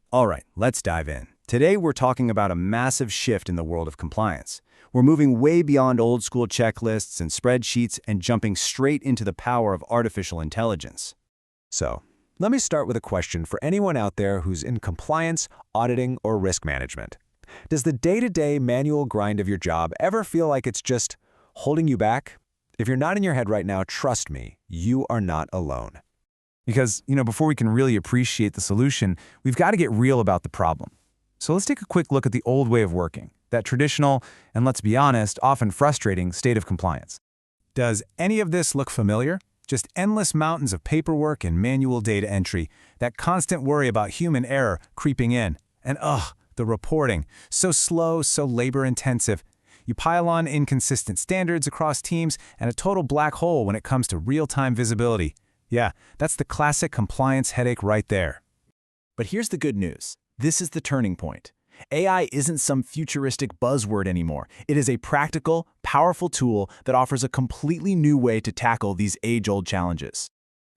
All right, let's dive in. Today, we're talking about a massive shift in the world of compliance. We're moving way beyond old-school checklists and spreadsheets and jumping straight into the power of artificial intelligence. So, let me start with a question for anyone out there who's in compliance, auditing, or risk management. Does the day-to-day manual grind of your job ever feel like it's just holding you back? If you're nodding your head right now, trust me, you are not alone. Because, before we can really appreciate the solution, we've got to get real about the problem. So let's take a quick look at the old way of working, that traditional, and let's be honest, often frustrating state of compliance. Does any of this look familiar? Just endless mountains of paperwork and manual data entry, that constant worry about human error creeping in. And the reporting, so slow, so labor-intensive. You pile on inconsistent standards across teams and a total black hole when it comes to real-time visibility. Yeah, that's the classic compliance headache right there. But here's the good news. This is the turning point. AI isn't some futuristic buzzword anymore. It is a practical, powerful tool that offers a completely new way to tackle these age-old challenges.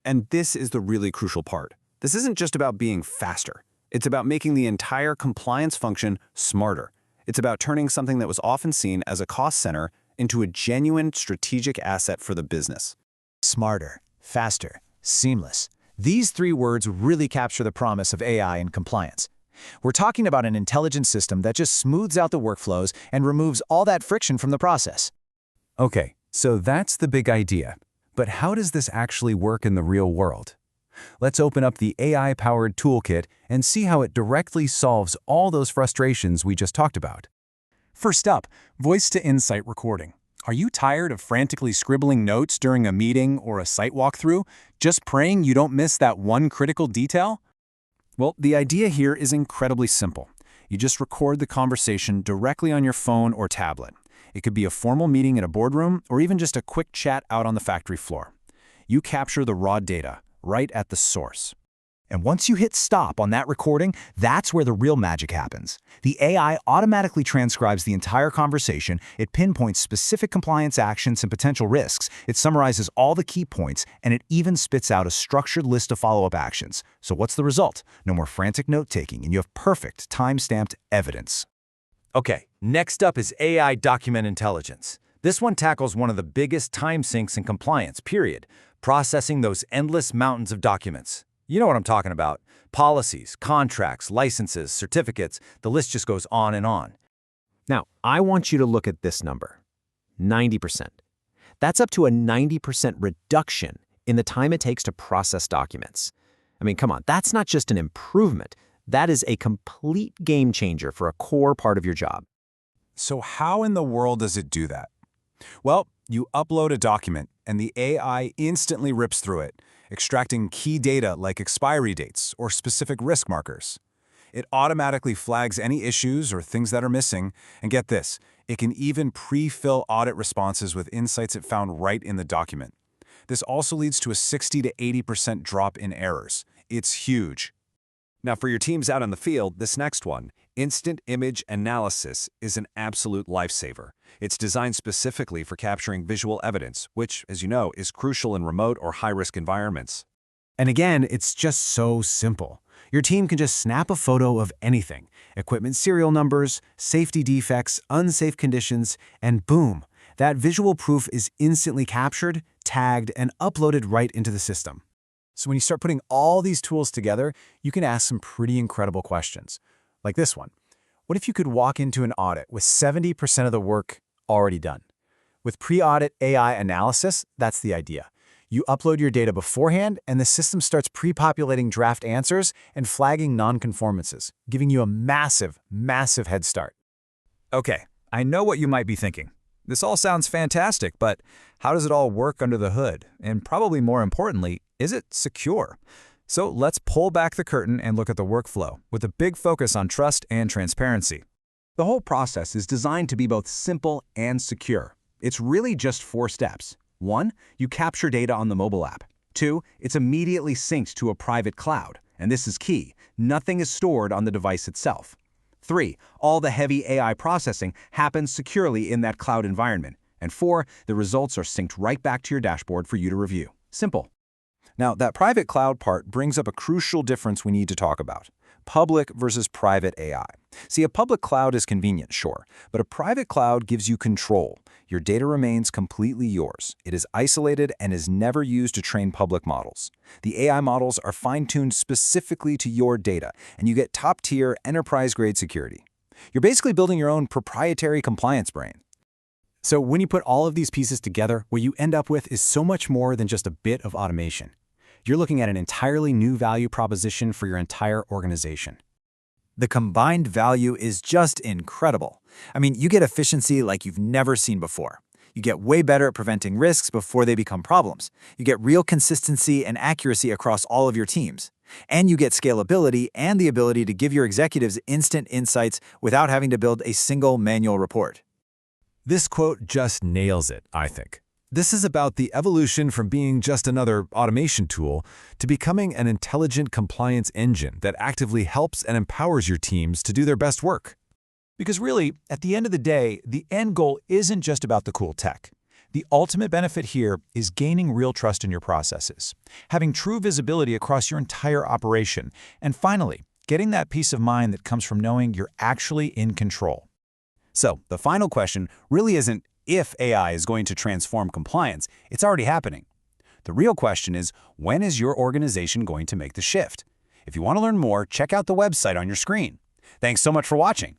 And this is the really crucial part. This isn't just about being faster. It's about making the entire compliance function smarter. It's about turning something that was often seen as a cost center into a genuine strategic asset for the business. Smarter, faster, seamless. These three words really capture the promise of AI in compliance. We're talking about an intelligent system that just smooths out the workflows and removes all that friction from the process. Okay, so that's the big idea. But how does this actually work in the real world? Let's open up the AI-powered toolkit and see how it directly solves all those frustrations we just talked about. First up, voice-to-insight recording. Are you tired of frantically scribbling notes during a meeting or a site walkthrough, just praying you don't miss that one critical detail? Well, the idea here is incredibly simple. You just record the conversation directly on your phone or tablet. It could be a formal meeting in a boardroom or even just a quick chat out on the factory floor. You capture the raw data right at the source. And once you hit stop on that recording, that's where the real magic happens. The AI automatically transcribes the entire conversation, it pinpoints specific compliance actions and potential risks, it summarizes all the key points, and it even spits out a structured list of follow-up actions. So what's the result? No more frantic note-taking, and you have perfect, time-stamped evidence. Okay, next up is AI Document Intelligence. This one tackles one of the biggest time sinks in compliance, period. Processing those endless mountains of documents. You know what I'm talking about. Policies, contracts, licenses, certificates, the list just goes on and on. Now, I want you to look at this number, 90%. That's up to a 90% reduction in the time it takes to process documents. I mean, come on, that's not just an improvement. That is a complete game changer for a core part of your job. So how in the world does it do that? Well, you upload a document, and the AI instantly rips through it, extracting key data like expiry dates or specific risk markers. It automatically flags any issues or things that are missing, and get this, it can even pre-fill audit responses with insights it found right in the document. This also leads to a 60 to 80% drop in errors. It's huge. Now for your teams out in the field, this next one, Instant Image Analysis, is an absolute lifesaver. It's designed specifically for capturing visual evidence, which, as you know, is crucial in remote or high-risk environments. And again, it's just so simple. Your team can just snap a photo of anything, equipment serial numbers, safety defects, unsafe conditions, and boom, that visual proof is instantly captured, tagged, and uploaded right into the system. So when you start putting all these tools together, you can ask some pretty incredible questions. Like this one. What if you could walk into an audit with 70% of the work already done? With pre-audit AI analysis, that's the idea. You upload your data beforehand, and the system starts pre-populating draft answers and flagging non-conformances, giving you a massive, massive head start. Okay, I know what you might be thinking. This all sounds fantastic, but how does it all work under the hood? And probably more importantly, is it secure? So let's pull back the curtain and look at the workflow, with a big focus on trust and transparency. The whole process is designed to be both simple and secure. It's really just 4 steps. 1, you capture data on the mobile app. 2, it's immediately synced to a private cloud. And this is key. Nothing is stored on the device itself. 3, all the heavy AI processing happens securely in that cloud environment. And 4, the results are synced right back to your dashboard for you to review. Simple. Now, that private cloud part brings up a crucial difference we need to talk about. public versus private AI. See, a public cloud is convenient, sure, but a private cloud gives you control. Your data remains completely yours. It is isolated and is never used to train public models. The AI models are fine-tuned specifically to your data, and you get top-tier, enterprise-grade security. You're basically building your own proprietary compliance brain. So when you put all of these pieces together, what you end up with is so much more than just a bit of automation. You're looking at an entirely new value proposition for your entire organization. The combined value is just incredible. I mean, you get efficiency like you've never seen before. You get way better at preventing risks before they become problems. You get real consistency and accuracy across all of your teams. And you get scalability and the ability to give your executives instant insights without having to build a single manual report. This quote just nails it, I think. This is about the evolution from being just another automation tool to becoming an intelligent compliance engine that actively helps and empowers your teams to do their best work. Because really, at the end of the day, the end goal isn't just about the cool tech. The ultimate benefit here is gaining real trust in your processes, having true visibility across your entire operation, and finally, getting that peace of mind that comes from knowing you're actually in control. So, the final question really isn't if AI is going to transform compliance, it's already happening. The real question is, when is your organization going to make the shift? If you want to learn more, check out the website on your screen. Thanks so much for watching.